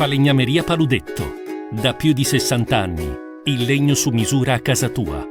Falegnameria Paludetto. Da più di 60 anni. Il legno su misura a casa tua.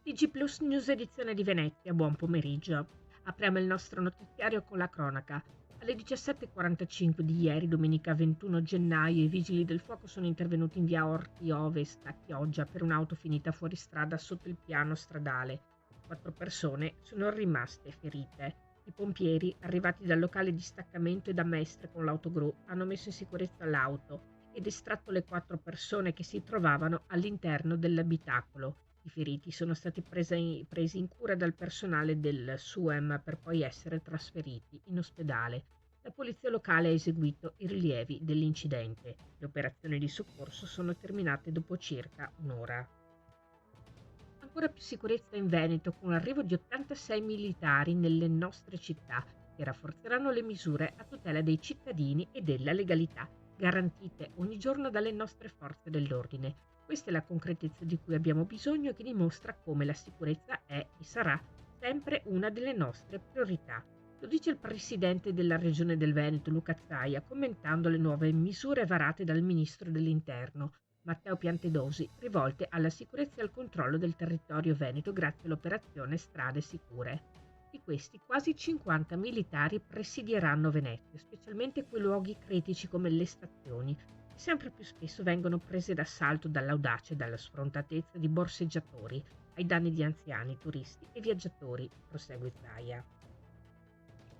TG Plus News edizione di Venezia, buon pomeriggio. Apriamo il nostro notiziario con la cronaca. Alle 17:45 di ieri, domenica 21 gennaio, i vigili del fuoco sono intervenuti in via Orti Ovest a Chioggia per un'auto finita fuori strada sotto il piano stradale. 4 persone sono rimaste ferite. I pompieri, arrivati dal locale di staccamento e da Mestre con l'autogru, hanno messo in sicurezza l'auto ed estratto le 4 persone che si trovavano all'interno dell'abitacolo. I feriti sono stati presi in cura dal personale del SUEM per poi essere trasferiti in ospedale. La polizia locale ha eseguito i rilievi dell'incidente. Le operazioni di soccorso sono terminate dopo circa un'ora. Ancora più sicurezza in Veneto con l'arrivo di 86 militari nelle nostre città che rafforzeranno le misure a tutela dei cittadini e della legalità, garantite ogni giorno dalle nostre forze dell'ordine. Questa è la concretezza di cui abbiamo bisogno e che dimostra come la sicurezza è e sarà sempre una delle nostre priorità. Lo dice il presidente della Regione del Veneto, Luca Zaia, commentando le nuove misure varate dal ministro dell'Interno, Matteo Piantedosi, rivolte alla sicurezza e al controllo del territorio veneto grazie all'operazione Strade Sicure. Di questi, quasi 50 militari presidieranno Venezia, specialmente quei luoghi critici come le stazioni, che sempre più spesso vengono prese d'assalto dall'audacia e dalla sfrontatezza di borseggiatori ai danni di anziani, turisti e viaggiatori, prosegue Zaia.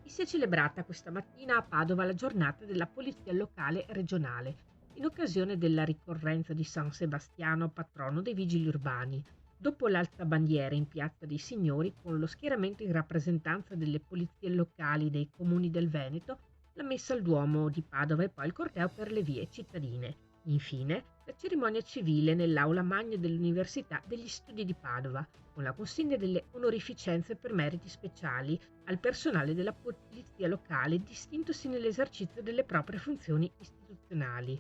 E si è celebrata questa mattina a Padova la giornata della Polizia Locale e Regionale, in occasione della ricorrenza di San Sebastiano, patrono dei vigili urbani. Dopo l'alzabandiera in Piazza dei Signori, con lo schieramento in rappresentanza delle polizie locali dei comuni del Veneto, la messa al Duomo di Padova e poi il corteo per le vie cittadine. Infine, la cerimonia civile nell'aula magna dell'Università degli Studi di Padova, con la consegna delle onorificenze per meriti speciali al personale della polizia locale distintosi nell'esercizio delle proprie funzioni istituzionali,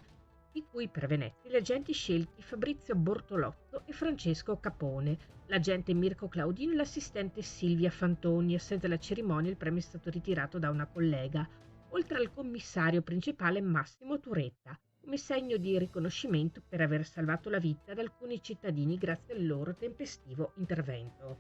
di cui per Venezia gli agenti scelti Fabrizio Bortolotto e Francesco Capone, l'agente Mirko Claudino e l'assistente Silvia Fantoni. Assente alla cerimonia il premio è stato ritirato da una collega, oltre al commissario principale Massimo Turetta, come segno di riconoscimento per aver salvato la vita ad alcuni cittadini grazie al loro tempestivo intervento.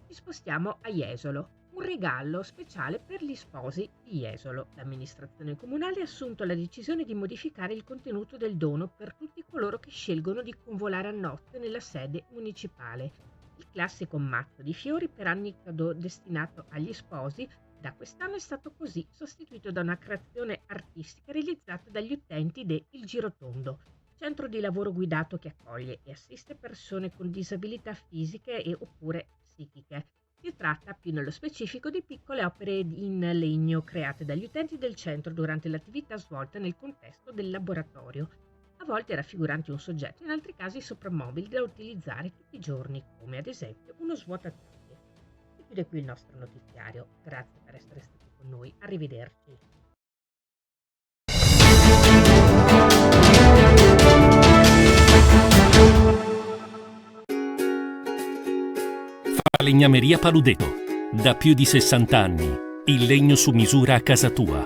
Ci spostiamo a Jesolo. Un regalo speciale per gli sposi di Jesolo. L'amministrazione comunale ha assunto la decisione di modificare il contenuto del dono per tutti coloro che scelgono di convolare a nozze nella sede municipale. Il classico mazzo di fiori per anni destinato agli sposi da quest'anno è stato così sostituito da una creazione artistica realizzata dagli utenti de Il Girotondo, centro di lavoro guidato che accoglie e assiste persone con disabilità fisiche e oppure psichiche. Si tratta più nello specifico di piccole opere in legno create dagli utenti del centro durante l'attività svolta nel contesto del laboratorio, a volte raffiguranti un soggetto, in altri casi soprammobili da utilizzare tutti i giorni, come ad esempio uno svuotatacchi. Si chiude qui il nostro notiziario. Grazie per essere stati con noi. Arrivederci. Falegnameria Paludetto. Da più di 60 anni. Il legno su misura a casa tua.